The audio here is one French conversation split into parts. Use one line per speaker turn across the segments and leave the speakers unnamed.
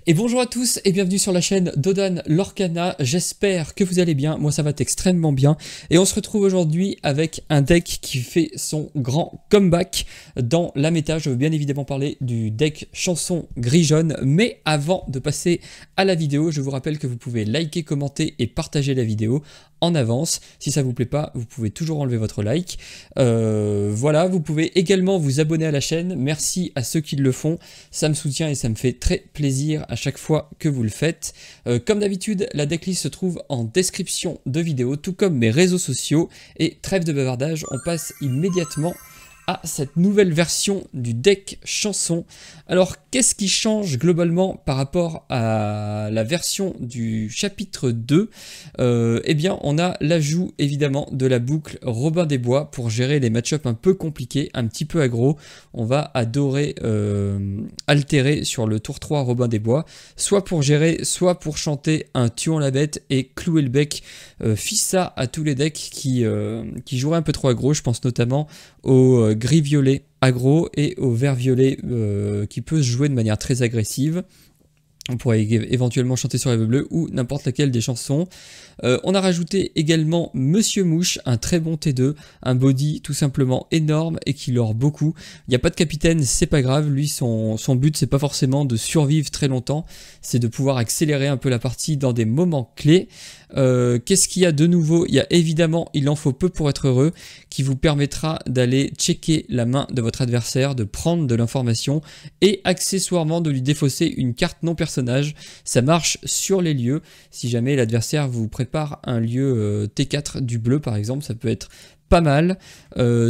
Et bonjour à tous et bienvenue sur la chaîne Dodan Lorcana, j'espère que vous allez bien, moi ça va extrêmement bien. Et on se retrouve aujourd'hui avec un deck qui fait son grand comeback dans la méta. Je veux bien évidemment parler du deck chanson gris-jaune, mais avant de passer à la vidéo, je vous rappelle que vous pouvez liker, commenter et partager la vidéo en avance. Si ça vous plaît pas, vous pouvez toujours enlever votre like. Voilà, vous pouvez également vous abonner à la chaîne. Merci à ceux qui le font. Ça me soutient et ça me fait très plaisir à chaque fois que vous le faites. Comme d'habitude, la decklist se trouve en description de vidéo, tout comme mes réseaux sociaux. Et trêve de bavardage, on passe immédiatement à cette nouvelle version du deck chanson. Alors, qu'est-ce qui change globalement par rapport à la version du chapitre 2? Eh bien, on a l'ajout évidemment de la boucle Robin des Bois pour gérer les match-ups un peu compliqués, un petit peu aggro. On va adorer altérer sur le tour 3 Robin des Bois, soit pour gérer, soit pour chanter un tuant la bête et clouer le bec. Fissa à tous les decks qui joueraient un peu trop aggro. Je pense notamment au gris-violet aggro et au vert-violet qui peut se jouer de manière très agressive. On pourrait éventuellement chanter sur Rêve Bleu ou n'importe laquelle des chansons. On a rajouté également Monsieur Mouche, un très bon T2, un body tout simplement énorme et qui lore beaucoup. Il n'y a pas de capitaine, c'est pas grave, lui son but c'est pas forcément de survivre très longtemps, c'est de pouvoir accélérer un peu la partie dans des moments clés. Qu'est-ce qu'il y a de nouveau? Il y a évidemment Il en faut peu pour être heureux, qui vous permettra d'aller checker la main de votre adversaire, de prendre de l'information et accessoirement de lui défausser une carte non personnage. Ça marche sur les lieux, si jamais l'adversaire vous prépare un lieu T4 du bleu par exemple, ça peut être pas mal.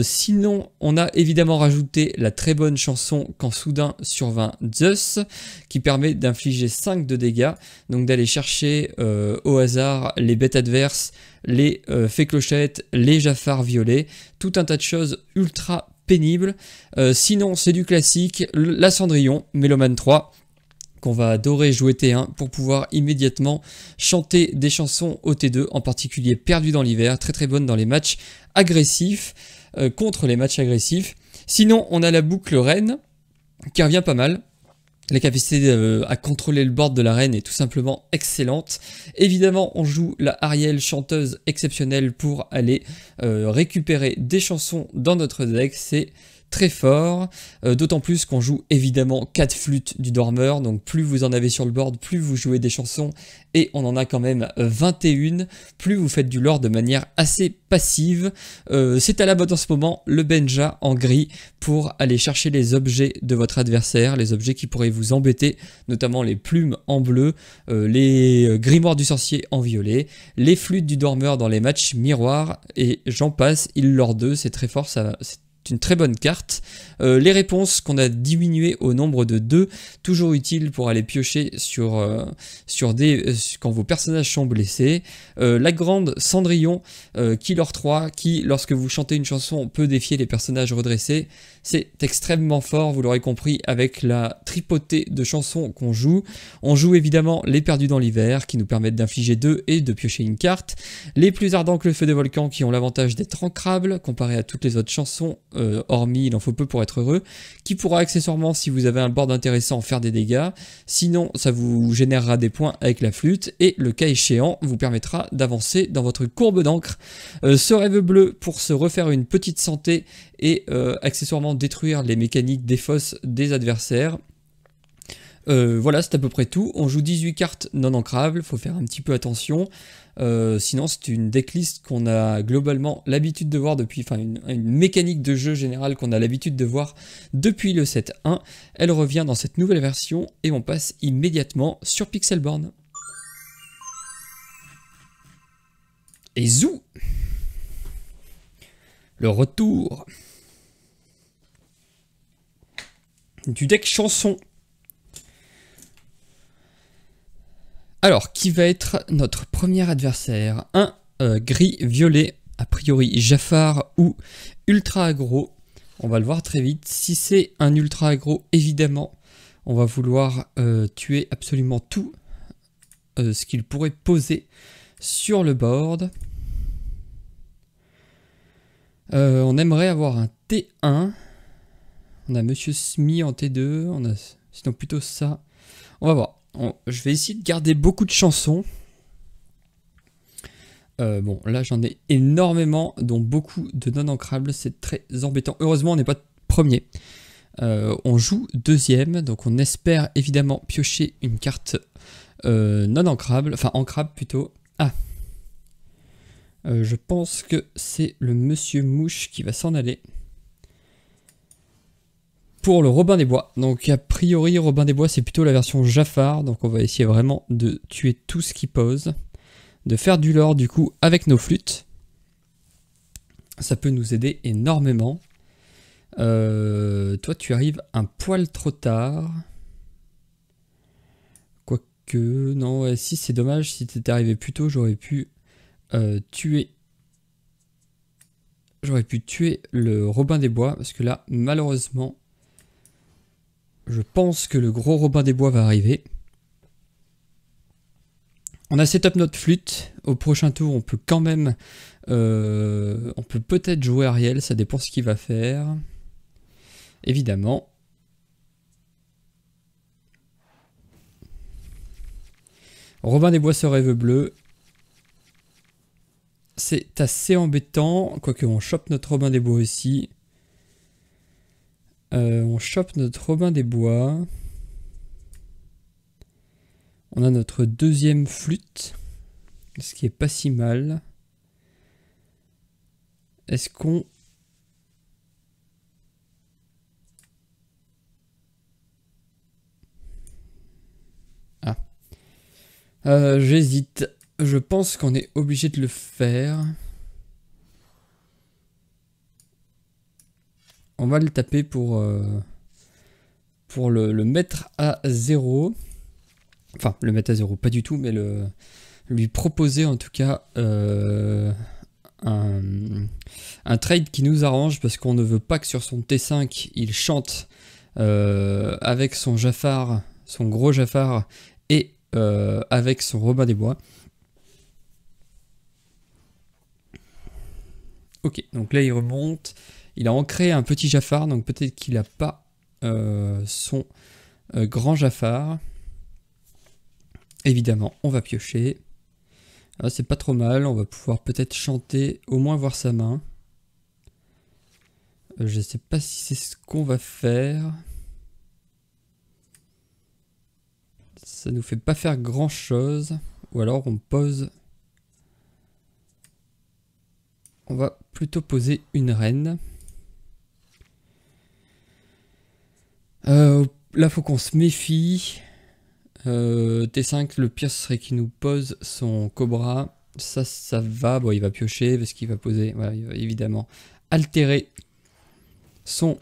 Sinon, on a évidemment rajouté la très bonne chanson Quand soudain survint Zeus, qui permet d'infliger 5 de dégâts, donc d'aller chercher au hasard les bêtes adverses, les fées clochettes, les jafards violets, tout un tas de choses ultra pénibles. Sinon, c'est du classique, la Cendrillon, Mélomane 3, qu'on va adorer jouer T1 pour pouvoir immédiatement chanter des chansons au T2, en particulier Perdu dans l'hiver, très très bonne dans les matchs agressifs, contre les matchs agressifs. Sinon, on a la boucle reine, qui revient pas mal. La capacité à contrôler le board de la reine est tout simplement excellente. Évidemment, on joue la Ariel, chanteuse exceptionnelle, pour aller récupérer des chansons dans notre deck. C'est très fort, d'autant plus qu'on joue évidemment 4 flûtes du dormeur, donc plus vous en avez sur le board, plus vous jouez des chansons, et on en a quand même 21, plus vous faites du lore de manière assez passive. C'est à la mode en ce moment, le Benja en gris, pour aller chercher les objets de votre adversaire, les objets qui pourraient vous embêter, notamment les plumes en bleu, les grimoires du sorcier en violet, les flûtes du dormeur dans les matchs miroirs, et j'en passe, il lore 2, c'est très fort, c'est une très bonne carte. Les réponses qu'on a diminuées au nombre de 2, toujours utile pour aller piocher sur des quand vos personnages sont blessés. La grande Cendrillon, qui lore 3, qui lorsque vous chantez une chanson peut défier les personnages redressés. C'est extrêmement fort, vous l'aurez compris, avec la tripotée de chansons qu'on joue. On joue évidemment les Perdus dans l'hiver, qui nous permettent d'infliger 2 et de piocher une carte. Les plus ardents que le feu des volcans, qui ont l'avantage d'être ancrables, comparé à toutes les autres chansons, hormis Il en faut peu pour être heureux, qui pourra accessoirement, si vous avez un board intéressant, faire des dégâts. Sinon, ça vous générera des points avec la flûte, et le cas échéant, vous permettra d'avancer dans votre courbe d'encre. Ce rêve bleu pour se refaire une petite santé et accessoirement détruire les mécaniques des fosses des adversaires. Voilà, c'est à peu près tout. On joue 18 cartes non ancrables, faut faire un petit peu attention. Sinon, c'est une decklist qu'on a globalement l'habitude de voir depuis, enfin une mécanique de jeu générale qu'on a l'habitude de voir depuis le 7.1. Elle revient dans cette nouvelle version et on passe immédiatement sur Pixelborn. Et zou! Le retour du deck chanson. Alors, qui va être notre premier adversaire? Un gris-violet, a priori Jafar ou ultra aggro. On va le voir très vite. Si c'est un ultra aggro, évidemment, on va vouloir tuer absolument tout ce qu'il pourrait poser sur le board. On aimerait avoir un T1. On a Monsieur Smee en T2. On a sinon plutôt ça. On va voir. Je vais essayer de garder beaucoup de chansons. Bon, là j'en ai énormément, dont beaucoup de non ancrables, c'est très embêtant. Heureusement, on n'est pas premier. On joue deuxième, donc on espère évidemment piocher une carte non ancrable, enfin ancrable plutôt. Ah, je pense que c'est le Monsieur Mouche qui va s'en aller. Pour le Robin des Bois. Donc a priori, Robin des Bois, c'est plutôt la version Jafar, donc on va essayer vraiment de tuer tout ce qui pose. De faire du lore du coup avec nos flûtes. Ça peut nous aider énormément. Toi tu arrives un poil trop tard. Quoique, non, ouais, si c'est dommage, si t'étais arrivé plus tôt, j'aurais pu tuer. J'aurais pu tuer le Robin des Bois, parce que là, malheureusement, je pense que le gros Robin des Bois va arriver. On a setup notre flûte. Au prochain tour, on peut quand même... on peut peut-être jouer Ariel, ça dépend ce qu'il va faire. Évidemment. Robin des Bois se rêve bleu. C'est assez embêtant. Quoique on chope notre Robin des Bois aussi. On chope notre Robin des Bois. On a notre deuxième flûte. Ce qui est pas si mal. Est-ce qu'on... Ah. J'hésite. Je pense qu'on est obligé de le faire. On va le taper pour le mettre à 0. Enfin, le mettre à 0, pas du tout, mais lui proposer en tout cas un trade qui nous arrange, parce qu'on ne veut pas que sur son T5, il chante avec son Jafar, son gros Jafar, et avec son Robin des Bois. Ok, donc là il remonte. Il a ancré un petit Jafar, donc peut-être qu'il n'a pas son grand Jafar. Évidemment, on va piocher. Ah, c'est pas trop mal, on va pouvoir peut-être chanter, au moins voir sa main. Je sais pas si c'est ce qu'on va faire. Ça nous fait pas faire grand chose. Ou alors on pose... On va plutôt poser une reine. Là, faut qu'on se méfie. T5, le pire serait qu'il nous pose son Cobra. Ça va. Bon, il va piocher parce qu'il va poser, voilà, il va évidemment altérer son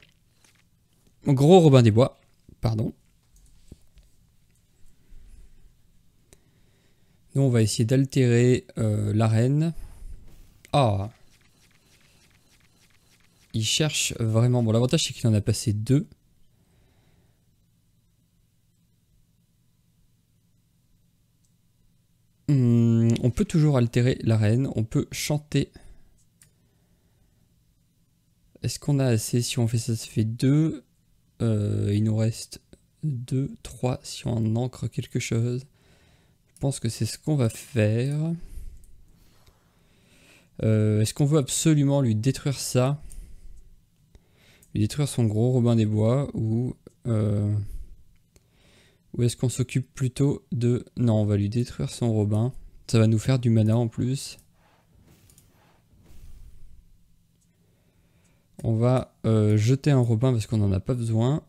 gros Robin des Bois. Pardon. Nous, on va essayer d'altérer la reine. Ah. Il cherche vraiment. Bon, l'avantage, c'est qu'il en a passé 2. On peut toujours altérer la reine. On peut chanter. Est-ce qu'on a assez? Si on fait ça, ça fait 2. Il nous reste 2, 3 si on en ancre quelque chose. Je pense que c'est ce qu'on va faire. Est-ce qu'on veut absolument lui détruire ça? Lui détruire son gros Robin des Bois, ou est-ce qu'on s'occupe plutôt de... Non, on va lui détruire son Robin. Ça va nous faire du mana en plus. On va jeter un Robin parce qu'on n'en a pas besoin.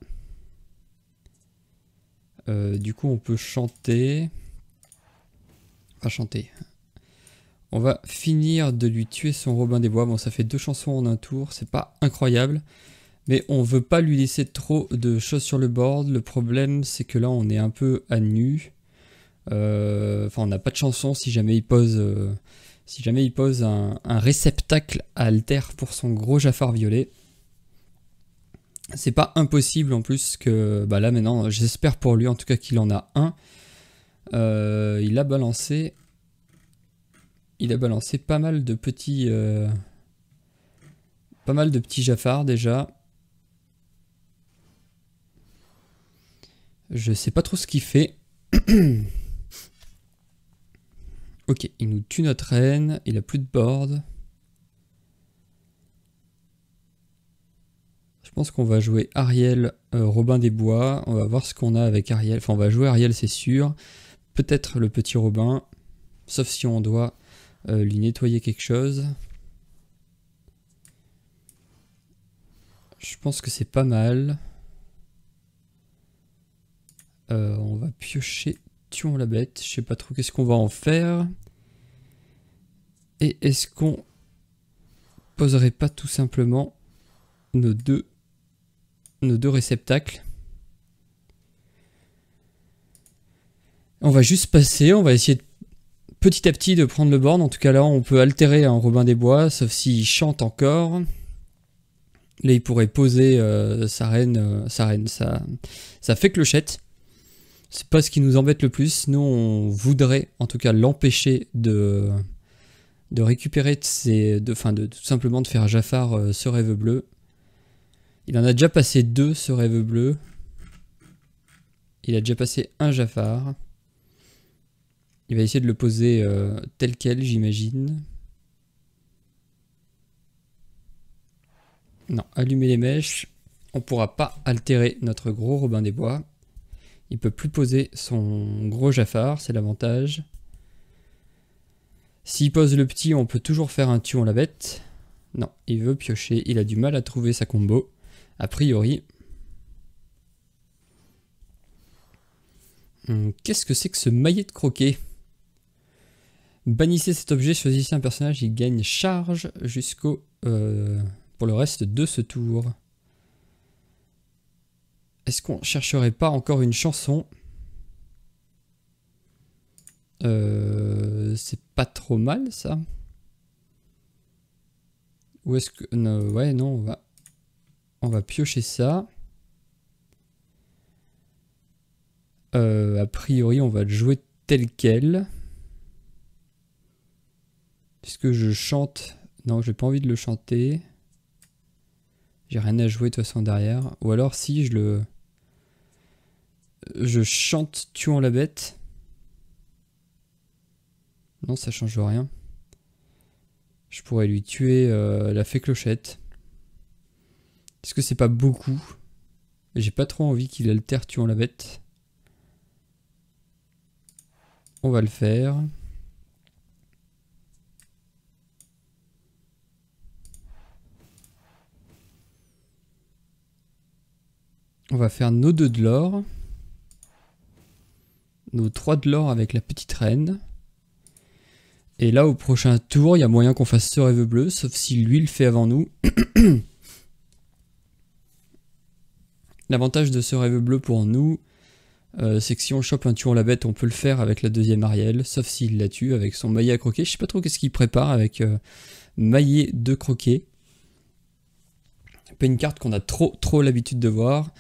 Du coup, on peut chanter. Enfin, chanter. On va finir de lui tuer son Robin des Bois. Bon, ça fait 2 chansons en un tour. C'est pas incroyable. Mais on veut pas lui laisser trop de choses sur le board. Le problème, c'est que là, on est un peu à nu. Enfin, on n'a pas de chanson si jamais il pose... si jamais il pose un réceptacle à alter pour son gros Jafar violet. C'est pas impossible en plus que... Bah là maintenant, j'espère pour lui en tout cas qu'il en a un. Il a balancé... Il a balancé pas mal de petits... pas mal de petits Jafar déjà. Je sais pas trop ce qu'il fait. Ok, il nous tue notre reine, il a plus de board. Je pense qu'on va jouer Ariel, Robin des Bois. On va voir ce qu'on a avec Ariel. Enfin, on va jouer Ariel, c'est sûr. Peut-être le petit Robin. Sauf si on doit lui nettoyer quelque chose. Je pense que c'est pas mal. On va piocher. Tuons la bête. Je sais pas trop qu'est-ce qu'on va en faire. Et est-ce qu'on poserait pas tout simplement nos deux réceptacles? On va juste passer, on va essayer petit à petit de prendre le board. En tout cas là on peut altérer un Robin des Bois, sauf s'il chante encore. Là il pourrait poser sa reine, ça fait clochette. C'est pas ce qui nous embête le plus. Nous on voudrait en tout cas l'empêcher de récupérer tout simplement de faire Jafar ce rêve bleu. Il en a déjà passé 2 ce rêve bleu. Il a déjà passé un Jafar. Il va essayer de le poser tel quel, j'imagine. Non, allumer les mèches. On ne pourra pas altérer notre gros Robin des Bois. Il peut plus poser son gros Jafar, c'est l'avantage. S'il pose le petit, on peut toujours faire un tuon la bête. Non, il veut piocher. Il a du mal à trouver sa combo. A priori. Qu'est-ce que c'est que ce maillet de croquet? Bannissez cet objet, choisissez un personnage, il gagne charge jusqu'au pour le reste de ce tour. Est-ce qu'on chercherait pas encore une chanson? C'est pas trop mal ça. Ou est-ce que... Non, ouais, non, on va piocher ça. A priori, on va le jouer tel quel. Est-ce que je chante? Non, j'ai pas envie de le chanter. J'ai rien à jouer de toute façon derrière. Ou alors si je chante tuant la bête. Non, ça change rien. Je pourrais lui tuer la fée clochette. Est-ce que c'est pas beaucoup? J'ai pas trop envie qu'il altère tuant la bête. On va le faire. On va faire nos 2 de l'or. Nos 3 de l'or avec la petite reine. Et là, au prochain tour, il y a moyen qu'on fasse ce rêve bleu, sauf si lui le fait avant nous. L'avantage de ce rêve bleu pour nous, c'est que si on chope un tuant la bête, on peut le faire avec la deuxième Ariel, sauf s'il la tue avec son maillet à croquer. Je sais pas trop qu'est-ce qu'il prépare avec maillet de croquet. Pas une carte qu'on a trop l'habitude de voir.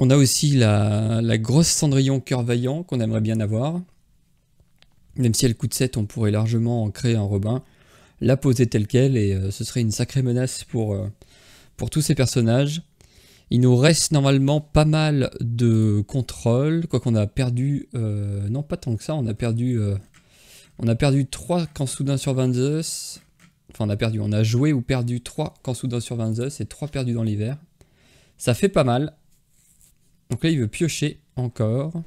On a aussi la grosse Cendrillon Cœur Vaillant qu'on aimerait bien avoir. Même si elle coûte 7, on pourrait largement en créer un Robin. La poser telle qu'elle et ce serait une sacrée menace pour tous ces personnages. Il nous reste normalement pas mal de contrôle. Quoi qu'on a perdu... non, pas tant que ça. On a perdu 3 Kansudan sur 22. Enfin, on a joué ou perdu 3 Kansudan sur 22 et 3 perdus dans l'hiver. Ça fait pas mal. Donc là, il veut piocher encore.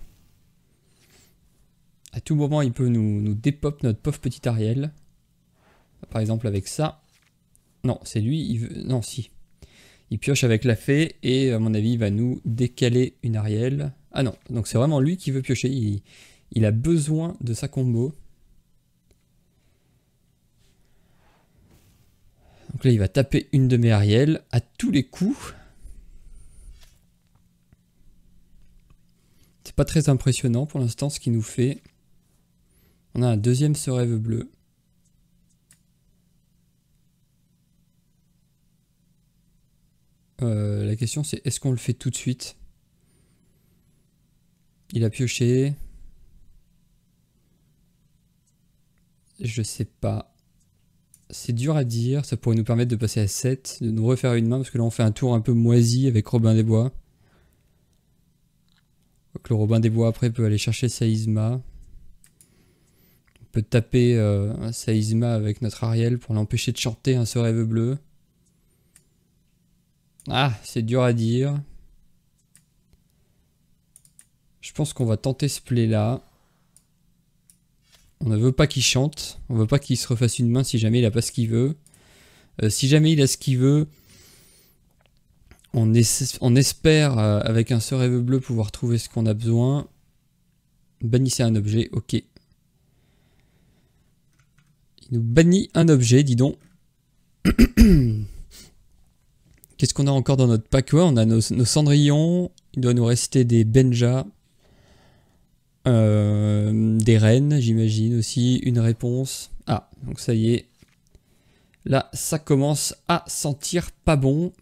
À tout moment, il peut nous dépop notre pauvre petit Ariel. Par exemple, avec ça. Non, c'est lui. Il veut... Non, si. Il pioche avec la fée et, à mon avis, il va nous décaler une Ariel. Ah non, donc c'est vraiment lui qui veut piocher. Il a besoin de sa combo. Donc là, il va taper une de mes Ariel à tous les coups. C'est pas très impressionnant pour l'instant ce qu'il nous fait. On a un deuxième ce rêve bleu. La question c'est est-ce qu'on le fait tout de suite? Il a pioché. Je sais pas. C'est dur à dire. Ça pourrait nous permettre de passer à 7, de nous refaire une main parce que là on fait un tour un peu moisi avec Robin des Bois. Donc le Robin des Bois après peut aller chercher Saïsma. On peut taper Saïsma avec notre Ariel pour l'empêcher de chanter un Ce rêve bleu. Ah, c'est dur à dire. Je pense qu'on va tenter ce play là. On ne veut pas qu'il chante. On veut pas qu'il se refasse une main si jamais il a pas ce qu'il veut. Si jamais il a ce qu'il veut, on espère avec un Ce rêve bleu pouvoir trouver ce qu'on a besoin. Bannissez un objet, ok. Il nous bannit un objet, dis donc. Qu'est-ce qu'on a encore dans notre pack? Ouais, on a nos cendrillons. Il doit nous rester des Benja. Des rennes, j'imagine aussi. Une réponse. Ah, donc ça y est. Là, ça commence à sentir pas bon.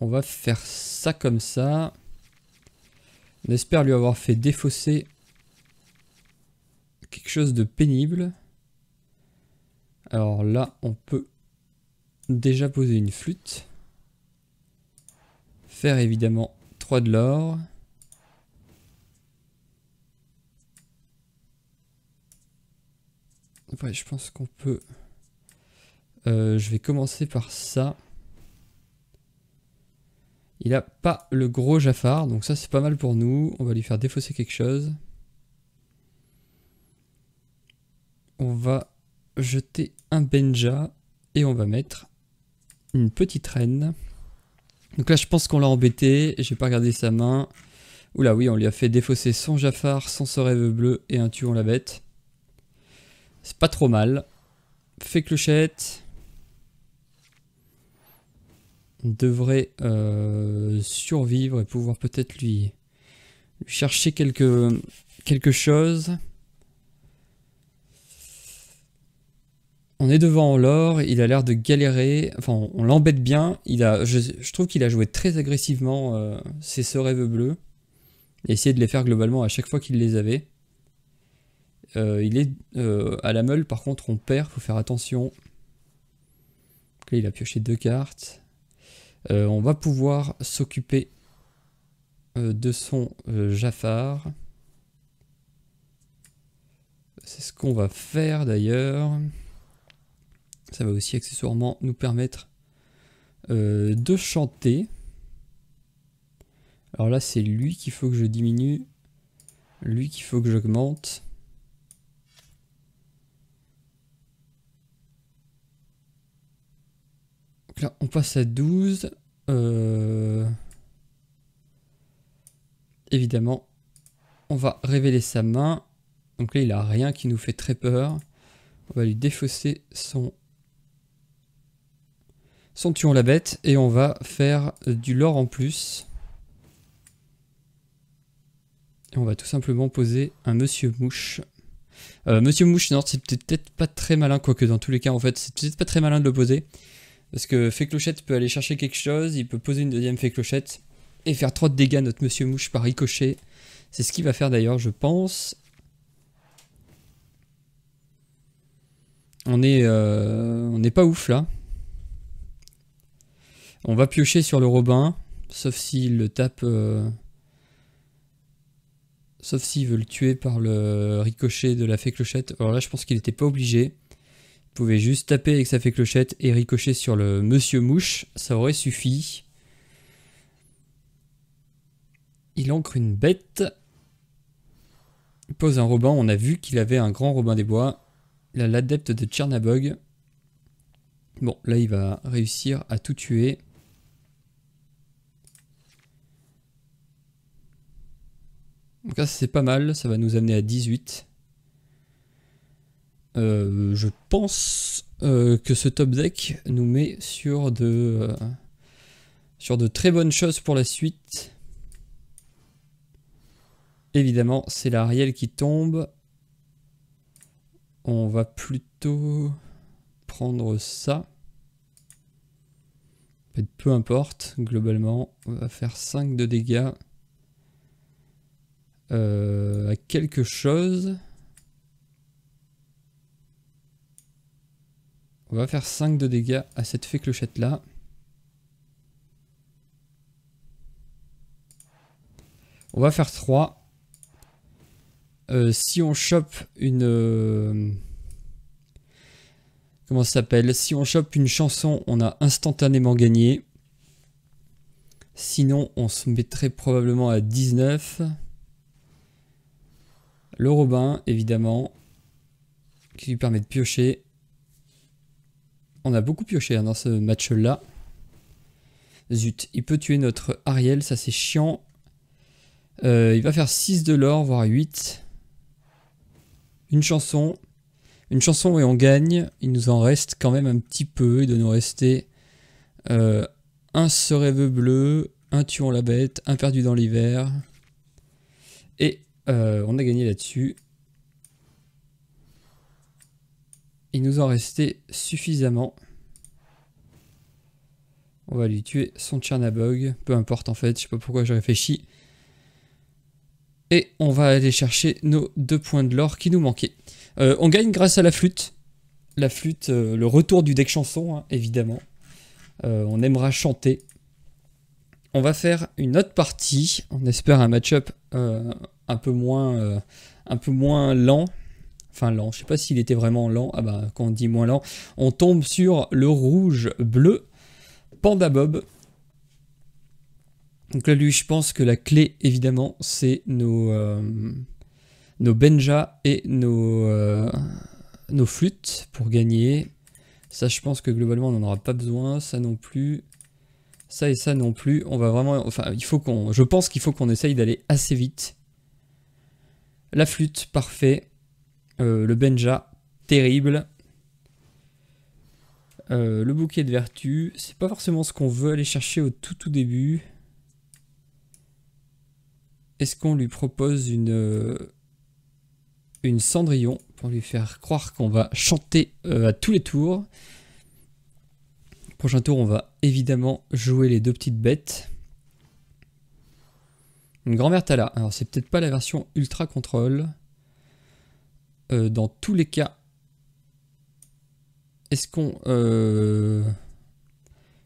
On va faire ça comme ça. On espère lui avoir fait défausser quelque chose de pénible. Alors là, on peut déjà poser une flûte. Faire évidemment 3 de l'or. Ouais, je pense qu'on peut... je vais commencer par ça. Il a pas le gros Jafar, donc ça c'est pas mal pour nous. On va lui faire défausser quelque chose. On va jeter un Benja et on va mettre une petite reine. Donc là je pense qu'on l'a embêté, j'ai pas regardé sa main. Oula oui, on lui a fait défausser son Jafar, son Ce rêve bleu et un Tuons la bête. C'est pas trop mal. Fait clochette. On devrait survivre et pouvoir peut-être lui chercher quelque chose. On est devant l'or, il a l'air de galérer, enfin on l'embête bien. Je trouve qu'il a joué très agressivement ses Ce rêve bleu. Il a essayé de les faire globalement à chaque fois qu'il les avait. Il est à la meule, par contre on perd, faut faire attention. Donc là il a pioché 2 cartes. On va pouvoir s'occuper de son Jafar. C'est ce qu'on va faire d'ailleurs. Ça va aussi accessoirement nous permettre de chanter. Alors là c'est lui qu'il faut que je diminue. Lui qu'il faut que j'augmente. Donc là on passe à 12. Évidemment on va révéler sa main. Donc là il a rien qui nous fait très peur. On va lui défausser son Tuons la bête et on va faire du lore en plus. Et on va tout simplement poser un Monsieur Mouche. Monsieur Mouche, non, c'est peut-être pas très malin, quoique dans tous les cas, en fait, c'est peut-être pas très malin de le poser. Parce que Fée Clochette peut aller chercher quelque chose, il peut poser une deuxième Fée Clochette et faire 3 de dégâts à notre Monsieur Mouche par ricochet. C'est ce qu'il va faire d'ailleurs, je pense. On est pas ouf là. On va piocher sur le Robin, sauf s'il le tape... Sauf s'il veut le tuer par le ricochet de la Fée Clochette. Alors là, je pense qu'il n'était pas obligé. Il pouvait juste taper avec sa Fée Clochette et ricocher sur le Monsieur Mouche. Ça aurait suffi. Il ancre une bête. Il pose un Robin. On a vu qu'il avait un grand Robin des Bois. Il a l'adepte de Tchernabog. Bon, là, il va réussir à tout tuer. Donc là c'est pas mal, ça va nous amener à 18. Je pense que ce top deck nous met sur de très bonnes choses pour la suite. Évidemment, c'est l'Ariel qui tombe. On va plutôt prendre ça. Peu importe, globalement, on va faire 5 de dégâts. À quelque chose. On va faire 5 de dégâts à cette fée clochette là. On va faire 3. Si on chope une... comment ça s'appelle? Si on chope une chanson, on a instantanément gagné. Sinon, on se mettrait probablement à 19. Le Robin, évidemment, qui lui permet de piocher. On a beaucoup pioché dans ce match-là. Zut, il peut tuer notre Ariel, ça c'est chiant. Il va faire 6 de l'or, voire 8. Une chanson et on gagne. Il nous en reste quand même un petit peu. Il doit nous rester un ce rêve bleu, un tuant la bête, un perdu dans l'hiver. Et on a gagné là-dessus. Il nous en restait suffisamment. On va lui tuer son Tchernabog. Peu importe en fait, je sais pas pourquoi je réfléchis. Et on va aller chercher nos 2 points de l'or qui nous manquaient. On gagne grâce à la flûte. La flûte, le retour du deck chanson, hein, évidemment. On aimera chanter. On va faire une autre partie. On espère un match-up un peu moins lent. Enfin lent, je sais pas s'il était vraiment lent. Ah bah quand on dit moins lent, on tombe sur le rouge-bleu Panda Bob. Donc là, lui, je pense que la clé, évidemment, c'est nos Benja et nos flûtes pour gagner. Ça, je pense que globalement, on n'en aura pas besoin. Ça non plus. Ça et ça non plus. On va vraiment... Enfin, je pense qu'il faut qu'on essaye d'aller assez vite. La flûte, parfait. Le Benja, terrible. Le bouquet de vertu, c'est pas forcément ce qu'on veut aller chercher au tout début. Est-ce qu'on lui propose une Cendrillon pour lui faire croire qu'on va chanter à tous les tours? Prochain tour, on va évidemment jouer les 2 petites bêtes. Une grand-mère Tala. Alors, c'est peut-être pas la version ultra contrôle. Dans tous les cas, est-ce qu'on...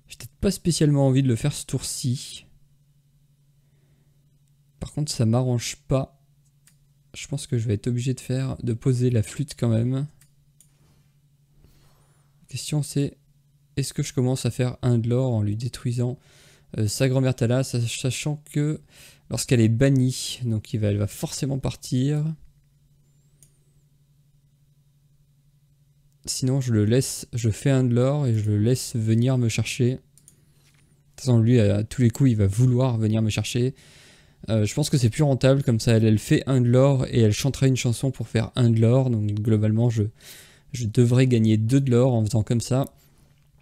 j'ai peut-être pas spécialement envie de le faire ce tour-ci. Par contre, ça m'arrange pas. Je pense que je vais être obligé de poser la flûte quand même. La question c'est, est-ce que je commence à faire un de l'or en lui détruisant sa grand-mère Tala, sachant que lorsqu'elle est bannie, donc elle va forcément partir. Sinon je le laisse, je fais un de l'or et je le laisse venir me chercher. De toute façon lui à tous les coups il va vouloir venir me chercher. Je pense que c'est plus rentable comme ça, elle fait un de l'or et elle chantera une chanson pour faire un de l'or. Donc globalement je devrais gagner 2 de l'or en faisant comme ça.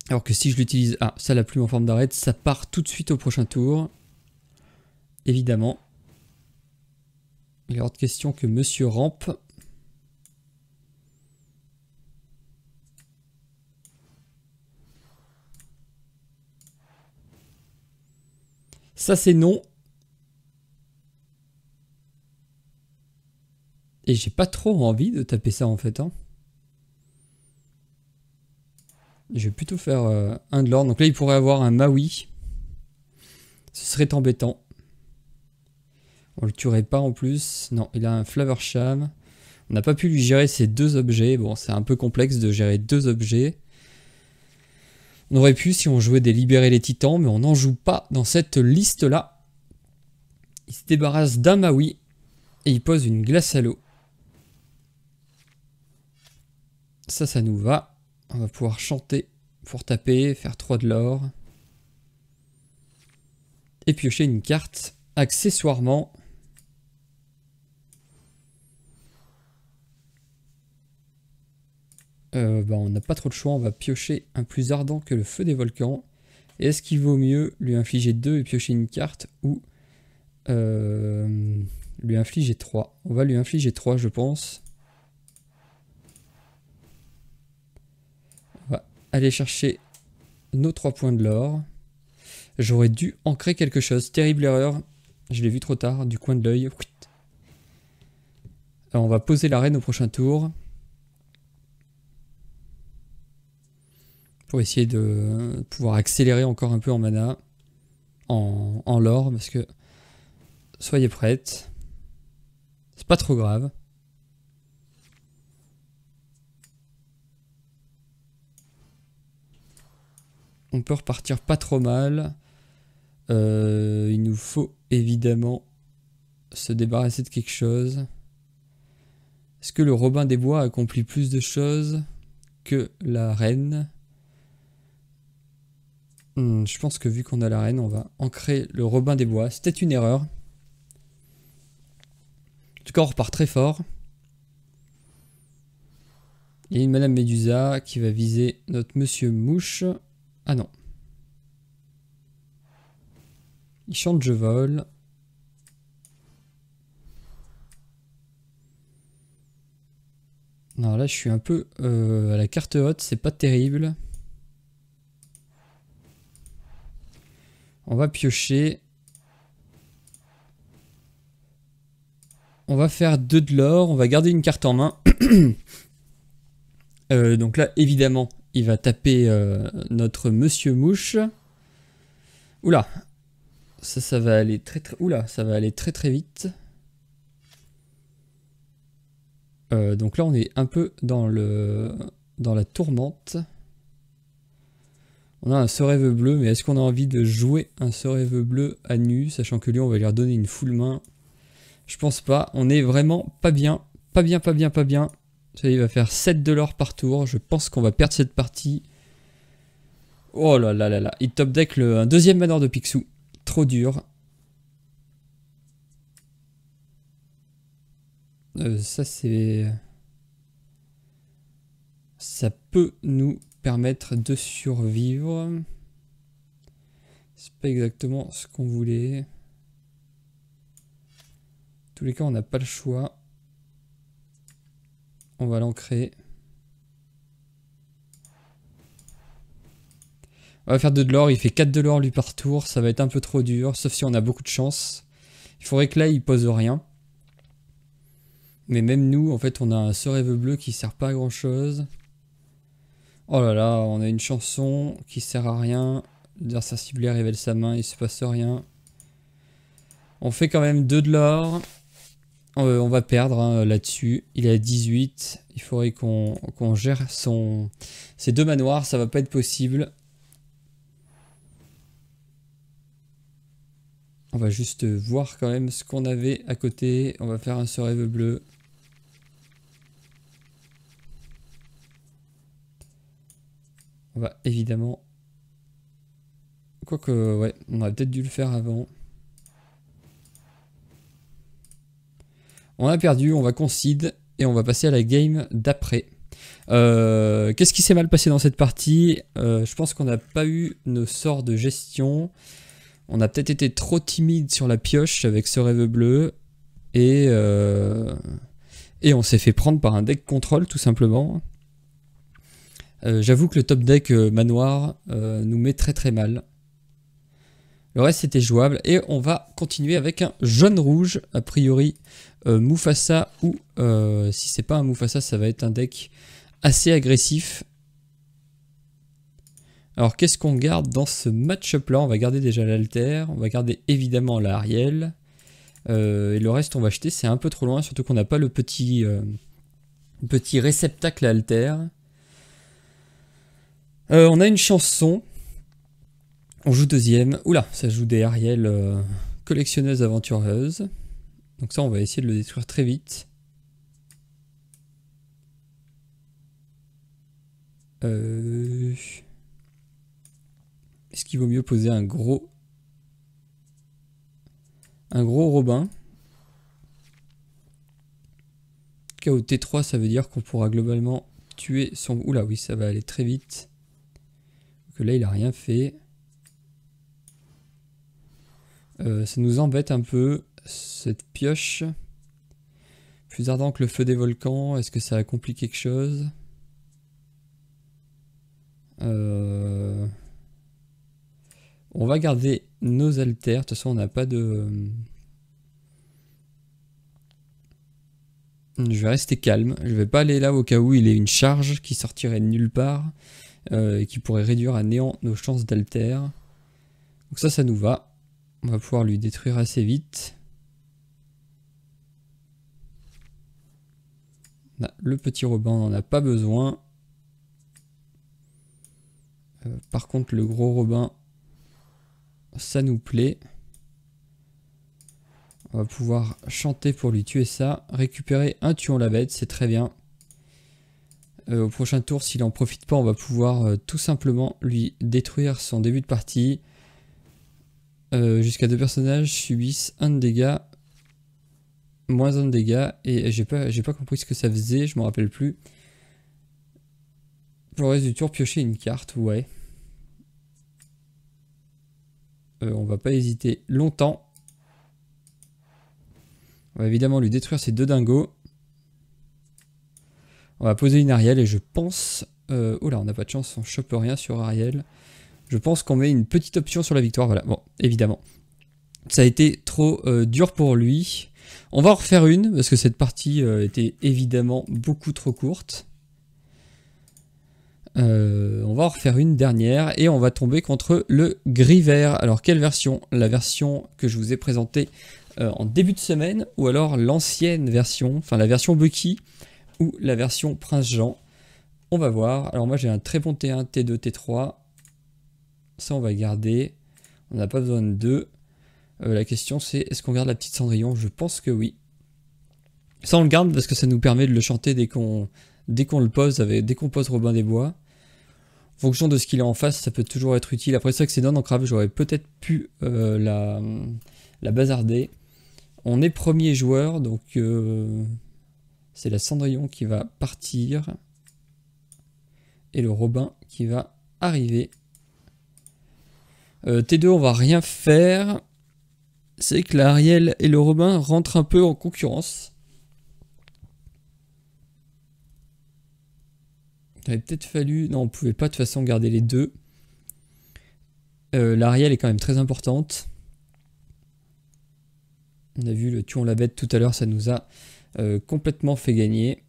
Alors que si je l'utilise, ça la plume en forme d'arête, ça part tout de suite au prochain tour. Évidemment. Il est hors de question que monsieur rampe. Ça c'est non. Et j'ai pas trop envie de taper ça en fait. Hein. Je vais plutôt faire un de l'or. Donc là il pourrait avoir un Maui. Ce serait embêtant. On le tuerait pas en plus. Non, il a un Flavorsham. On n'a pas pu lui gérer ces 2 objets. Bon, c'est un peu complexe de gérer 2 objets. On aurait pu si on jouait des libérer les titans, mais on n'en joue pas dans cette liste-là. Il se débarrasse d'un Maui et il pose une glace à l'eau. Ça nous va. On va pouvoir chanter pour taper, faire 3 de l'or. Et piocher une carte accessoirement. On n'a pas trop de choix, on va piocher un plus ardent que le feu des volcans. Et est-ce qu'il vaut mieux lui infliger 2 et piocher une carte ou lui infliger 3? On va lui infliger 3 je pense. On va aller chercher nos 3 points de l'or. J'aurais dû ancrer quelque chose, terrible erreur. Je l'ai vu trop tard, du coin de l'œil. On va poser la reine au prochain tour. pour essayer de pouvoir accélérer encore un peu en mana, en lore, parce que soyez prêtes. C'est pas trop grave. On peut repartir pas trop mal. Il nous faut évidemment se débarrasser de quelque chose. Est-ce que le Robin des Bois accomplit plus de choses que la reine? Je pense que vu qu'on a la reine, on va ancrer le Robin des Bois. C'était une erreur. En tout cas, on repart très fort. Il y a une Madame Médusa qui va viser notre Monsieur Mouche. Ah non. Il chante Je vole. Non, là je suis un peu à la carte haute, c'est pas terrible. On va piocher. On va faire 2 de l'or, on va garder une carte en main. Donc là, évidemment, il va taper notre Monsieur Mouche. Oula, ça va aller oula, ça va aller très très vite. Donc là, on est un peu dans la tourmente. On a un Sorève bleu, mais est-ce qu'on a envie de jouer un Sorève bleu à nu, sachant que lui, on va lui redonner une full main? Je pense pas. On est vraiment pas bien. Pas bien, pas bien, pas bien. Ça, il va faire 7 de l'or par tour. Je pense qu'on va perdre cette partie. Oh là là là là. Il top deck un deuxième Manor de Picsou. Trop dur. Ça, c'est... Ça peut nous permettre de survivre. C'est pas exactement ce qu'on voulait. En tous les cas, on n'a pas le choix. On va l'ancrer. On va faire 2 de l'or. Il fait 4 de l'or lui par tour. Ça va être un peu trop dur, sauf si on a beaucoup de chance. Il faudrait que là, il pose rien. Mais même nous, en fait, on a un Sorève bleu qui sert pas à grand chose. Oh là là, on a une chanson qui sert à rien. L'adversaire ciblé révèle sa main, il se passe rien. On fait quand même 2 de l'or. On va perdre hein, là-dessus. Il est à 18. Il faudrait qu'on gère ses 2 manoirs. Ça va pas être possible. On va juste voir quand même ce qu'on avait à côté. On va faire un Sorève bleu. On va évidemment... Quoique, ouais, on aurait peut-être dû le faire avant. On a perdu, on va concede et on va passer à la game d'après. Qu'est-ce qui s'est mal passé dans cette partie? Je pense qu'on n'a pas eu nos sorts de gestion. On a peut-être été trop timide sur la pioche avec Sorève bleu. Et on s'est fait prendre par un deck contrôle tout simplement. J'avoue que le top deck manoir nous met très très mal. Le reste était jouable et on va continuer avec un jaune-rouge, a priori Mufasa ou si c'est pas un Mufasa ça va être un deck assez agressif. Alors qu'est-ce qu'on garde dans ce match-up là? On va garder déjà l'alter, on va garder évidemment la Ariel et le reste on va acheter, c'est un peu trop loin, surtout qu'on n'a pas le petit réceptacle à alter. On a une chanson. On joue deuxième. Oula, ça joue des Ariel collectionneuses aventureuses. Donc ça, on va essayer de le détruire très vite. Est-ce qu'il vaut mieux poser un gros Robin? KOT3, ça veut dire qu'on pourra globalement tuer son... Oula, oui, ça va aller très vite. Donc là, il a rien fait. Ça nous embête un peu, cette pioche. Plus ardent que le feu des volcans, est-ce que ça accomplit quelque chose? On va garder nos alters, de toute façon on n'a pas de... Je vais rester calme, je vais pas aller là au cas où il ait une charge qui sortirait de nulle part. et qui pourrait réduire à néant nos chances d'alter. Donc ça nous va. On va pouvoir lui détruire assez vite. Là, le petit Robin, on n'en a pas besoin. Par contre, le gros Robin, ça nous plaît. On va pouvoir chanter pour lui tuer ça. Récupérer un tuant la bête, c'est très bien. Au prochain tour, s'il en profite pas, on va pouvoir tout simplement lui détruire son début de partie. Jusqu'à 2 personnages subissent 1 de dégâts. Moins 1 de dégâts. Et j'ai pas compris ce que ça faisait, je me rappelle plus. Pour le reste du tour, piocher une carte, ouais. On va pas hésiter longtemps. On va évidemment lui détruire ces 2 dingos. On va poser une Ariel et je pense... oh là, on n'a pas de chance, on chope rien sur Ariel. Je pense qu'on met une petite option sur la victoire, voilà. Bon, évidemment. Ça a été trop dur pour lui. On va en refaire une, parce que cette partie était évidemment beaucoup trop courte. On va en refaire une dernière, et on va tomber contre le gris-vert. Alors, quelle version? La version que je vous ai présentée en début de semaine, ou alors l'ancienne version, enfin la version Bucky, ou la version Prince Jean. On va voir. Alors moi j'ai un très bon T1, T2, T3. Ça on va garder. On n'a pas besoin de 2. La question c'est, est-ce qu'on garde la petite Cendrillon? Je pense que oui. Ça on le garde parce que ça nous permet de le chanter dès qu'on le pose, dès qu'on pose Robin des Bois. En fonction de ce qu'il a en face, ça peut toujours être utile. Après ça que c'est non-ancrable, j'aurais peut-être pu la bazarder. On est premier joueur, donc c'est la Cendrillon qui va partir. Et le Robin qui va arriver. T2, on va rien faire. C'est que l'Ariel et le Robin rentrent un peu en concurrence. Il aurait peut-être fallu... Non, on pouvait pas de toute façon garder les 2. L'Ariel est quand même très importante. On a vu le tuon la bête tout à l'heure, ça nous a complètement fait gagner.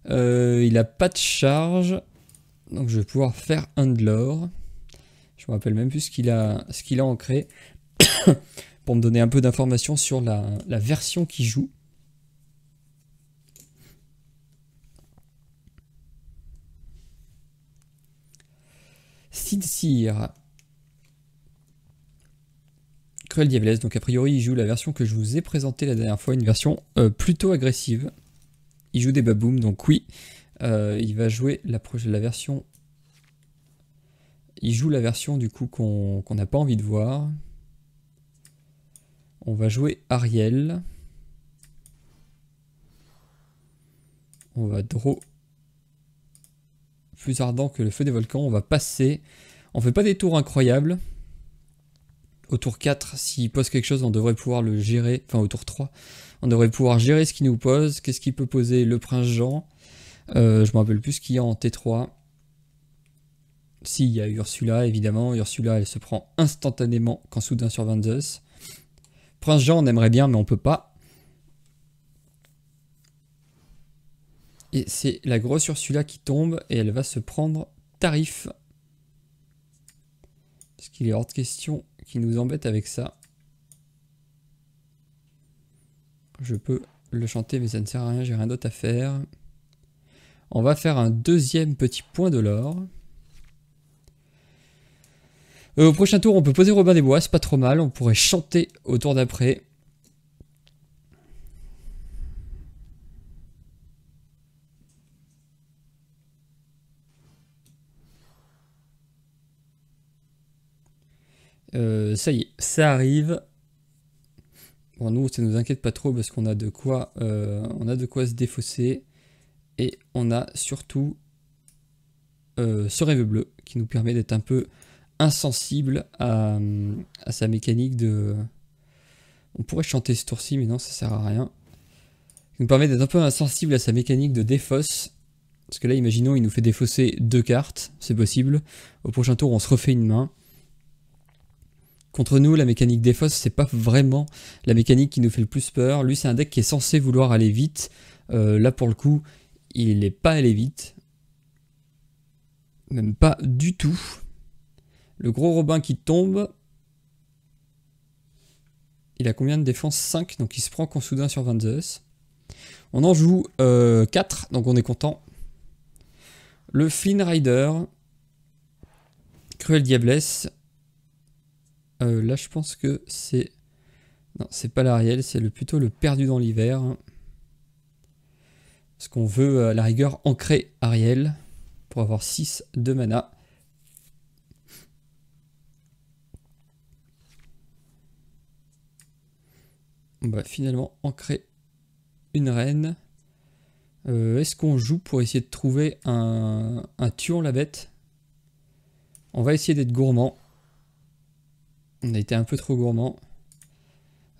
Il a pas de charge, donc je vais pouvoir faire un de l'or. Je me rappelle même plus ce qu'il a ancré pour me donner un peu d'informations sur la version qu'il joue. Sidsir. Cruel Diablesse, donc a priori il joue la version que je vous ai présentée la dernière fois, une version plutôt agressive. Il joue des babooms, donc oui, il va jouer la version... Il joue la version du coup qu'on n'a pas envie de voir. On va jouer Ariel. On va draw plus ardent que le feu des volcans. On va passer. On fait pas des tours incroyables. Au tour 4, s'il pose quelque chose, on devrait pouvoir le gérer. Enfin, au tour 3, on devrait pouvoir gérer ce qu'il nous pose. Qu'est-ce qu'il peut poser? Le prince Jean. Je me rappelle plus ce qu'il y a en T3. Si, il y a Ursula, évidemment. Ursula, elle se prend instantanément quand soudain sur 22. Prince Jean, on aimerait bien, mais on peut pas. Et c'est la grosse Ursula qui tombe et elle va se prendre tarif. Parce qu'il est hors de question qu'il nous embête avec ça. Je peux le chanter, mais ça ne sert à rien, j'ai rien d'autre à faire. On va faire un deuxième petit point de l'or. Au prochain tour, on peut poser Robin des Bois, c'est pas trop mal. On pourrait chanter au tour d'après. Ça y est, ça arrive. Bon, nous, ça nous inquiète pas trop parce qu'on a de quoi, se défausser. Et on a surtout ce rêve bleu qui nous permet d'être un peu insensible à sa mécanique de... On pourrait chanter ce tour-ci, mais non, ça sert à rien. Il nous permet d'être un peu insensible à sa mécanique de défausse. Parce que là, imaginons, il nous fait défausser 2 cartes, c'est possible. Au prochain tour, on se refait une main. Contre nous, la mécanique défausse, c'est pas vraiment la mécanique qui nous fait le plus peur. Lui, c'est un deck qui est censé vouloir aller vite. Là, pour le coup, il n'est pas allé vite. Même pas du tout. Le gros Robin qui tombe. Il a combien de défense? 5, donc il se prend Consoudin sur Van Zeus. On en joue 4, donc on est content. Le Flynn Rider. Cruelle Diablesse. Là, je pense que c'est... Non, c'est pas l'Ariel, c'est plutôt le Perdu dans l'hiver. Parce qu'on veut, à la rigueur, ancrer Ariel pour avoir 6 de mana. On va finalement ancrer une reine. Est-ce qu'on joue pour essayer de trouver un tuon la bête? On va essayer d'être gourmand. On a été un peu trop gourmand.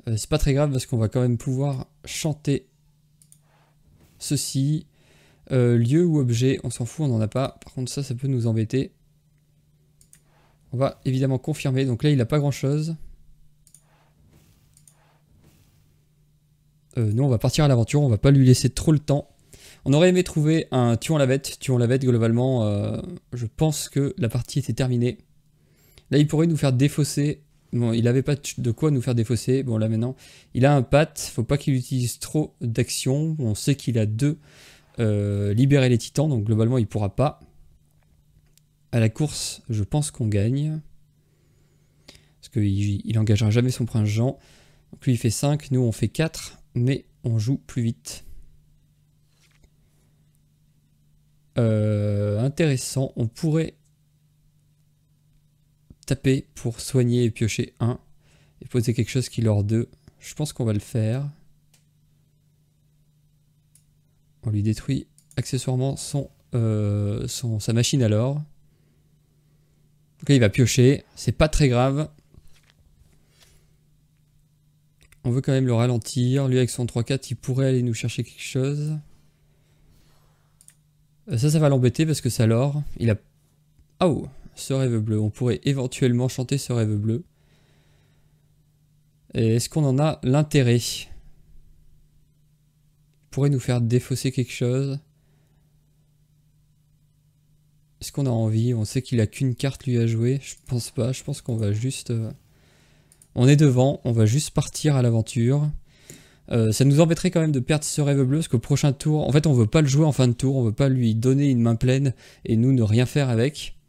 C'est pas très grave parce qu'on va quand même pouvoir chanter ceci. Lieu ou objet, on s'en fout, on n'en a pas. Par contre ça peut nous embêter. On va évidemment confirmer. Donc là il n'a pas grand chose. Nous on va partir à l'aventure, on va pas lui laisser trop le temps. On aurait aimé trouver un tuon la bête. Tuon la bête globalement, je pense que la partie était terminée. Là il pourrait nous faire défausser. Bon, il n'avait pas de quoi nous faire défausser. Bon là maintenant, il a un pat, faut pas qu'il utilise trop d'actions. On sait qu'il a 2 libérer les titans, donc globalement il pourra pas. À la course, je pense qu'on gagne. Parce qu'il engagera jamais son prince Jean. Donc lui il fait 5, nous on fait 4, mais on joue plus vite. Intéressant, on pourrait taper pour soigner et piocher 1 et poser quelque chose qui leur 2. Je pense qu'on va le faire. On lui détruit accessoirement sa machine à l'or. Donc là il va piocher, c'est pas très grave. On veut quand même le ralentir. Lui avec son 3-4 il pourrait aller nous chercher quelque chose. Ça va l'embêter parce que ça l'or. Il a... Oh, ce rêve bleu. On pourrait éventuellement chanter ce rêve bleu. Est-ce qu'on en a l'intérêt? Il pourrait nous faire défausser quelque chose. Est-ce qu'on a envie? On sait qu'il a qu'une carte lui à jouer. Je pense pas. Je pense qu'on va juste... On est devant. On va juste partir à l'aventure. Ça nous embêterait quand même de perdre ce rêve bleu parce qu'au prochain tour, en fait on veut pas le jouer en fin de tour, on veut pas lui donner une main pleine et nous ne rien faire avec.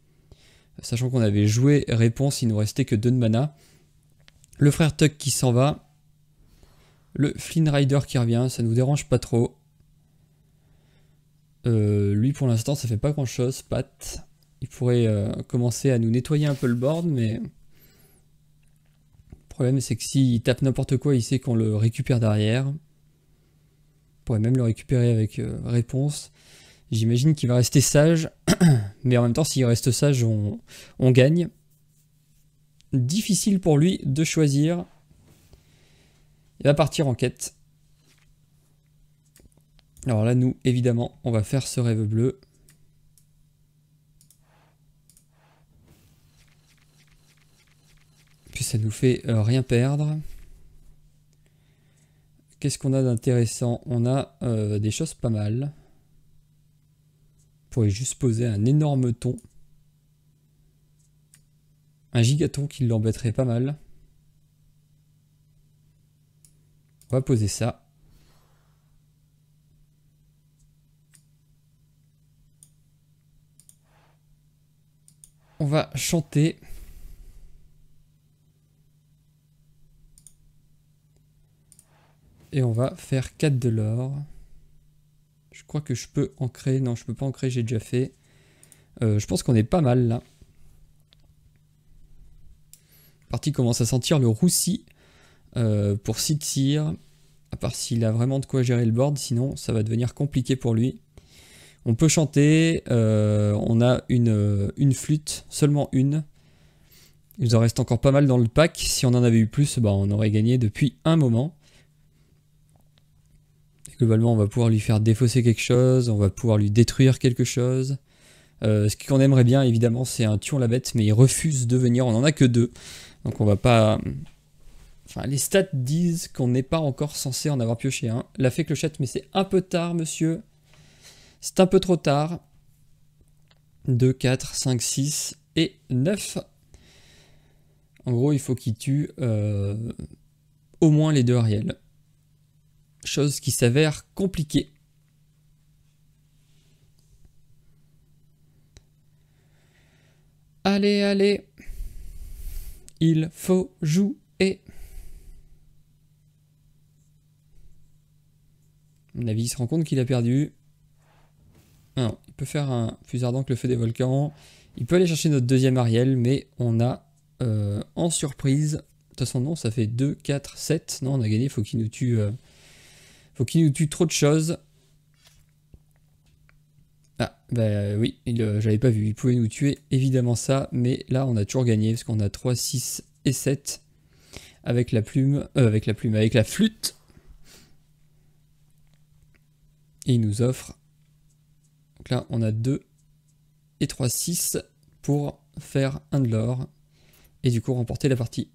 Sachant qu'on avait joué réponse, il nous restait que 2 de mana. Le frère Tuck qui s'en va. Le Flynn Rider qui revient, ça nous dérange pas trop. Lui pour l'instant ça fait pas grand chose, Pat. Il pourrait commencer à nous nettoyer un peu le board, mais... Le problème c'est que s'il tape n'importe quoi, il sait qu'on le récupère derrière. On pourrait même le récupérer avec réponse. J'imagine qu'il va rester sage, mais en même temps s'il reste sage, on gagne. Difficile pour lui de choisir. Il va partir en quête. Alors là nous, évidemment, on va faire ce rêve bleu. Puis ça nous fait rien perdre. Qu'est-ce qu'on a d'intéressant? On a des choses pas mal. On pourrait juste poser un énorme thon. Un gigaton qui l'embêterait pas mal. On va poser ça. On va chanter. Et on va faire 4 de l'or. Je crois que je peux ancrer. Non, je peux pas ancrer, j'ai déjà fait. Je pense qu'on est pas mal là. La partie commence à sentir le roussi pour Sitsir. À part s'il a vraiment de quoi gérer le board, sinon ça va devenir compliqué pour lui. On peut chanter. On a une flûte, seulement une. Il nous en reste encore pas mal dans le pack. Si on en avait eu plus, bah, on aurait gagné depuis un moment. Globalement, on va pouvoir lui faire défausser quelque chose, on va pouvoir lui détruire quelque chose. Ce qu'on aimerait bien, évidemment, c'est un tuon la bête, mais il refuse de venir, on n'en a que 2. Donc on va pas... Enfin, les stats disent qu'on n'est pas encore censé en avoir pioché un. La fée clochette, mais c'est un peu tard, monsieur. C'est un peu trop tard. 2, 4, 5, 6 et 9. En gros, il faut qu'il tue au moins les 2 Ariel. Chose qui s'avère compliquée. Allez, allez. Il faut jouer. À mon avis, il se rend compte qu'il a perdu. Non, il peut faire un plus ardent que le feu des volcans. Il peut aller chercher notre 2e Ariel, mais on a en surprise. De toute façon, non, ça fait 2, 4, 7. Non, on a gagné, il faut qu'il nous tue. Faut qu'il nous tue trop de choses. Ah, bah oui, j'avais pas vu. Il pouvait nous tuer, évidemment ça. Mais là, on a toujours gagné, parce qu'on a 3, 6 et 7. Avec la plume. Avec la flûte. Et il nous offre. Donc là, on a 2 et 3, 6 pour faire un de l'or. Et du coup, remporter la partie.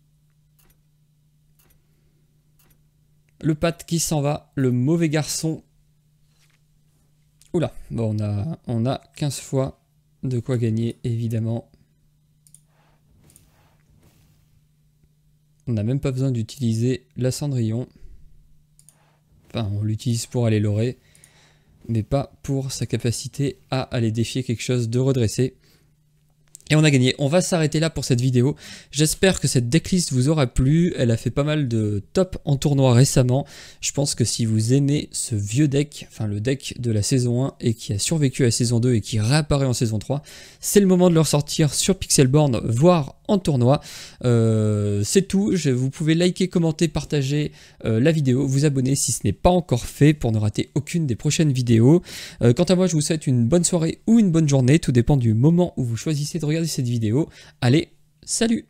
Le Pat qui s'en va, le mauvais garçon. Oula, bon, on a 15 fois de quoi gagner, évidemment. On n'a même pas besoin d'utiliser la Cendrillon. Enfin, on l'utilise pour aller lorer, mais pas pour sa capacité à aller défier quelque chose de redressé. Et on a gagné. On va s'arrêter là pour cette vidéo. J'espère que cette decklist vous aura plu. Elle a fait pas mal de top en tournoi récemment. Je pense que si vous aimez ce vieux deck, enfin le deck de la saison 1 et qui a survécu à la saison 2 et qui réapparaît en saison 3, c'est le moment de le ressortir sur Pixelborn, voire en tournoi. C'est tout. Vous pouvez liker, commenter, partager la vidéo, vous abonner si ce n'est pas encore fait pour ne rater aucune des prochaines vidéos. Quant à moi, je vous souhaite une bonne soirée ou une bonne journée. Tout dépend du moment où vous choisissez de regarder cette vidéo. Allez, salut!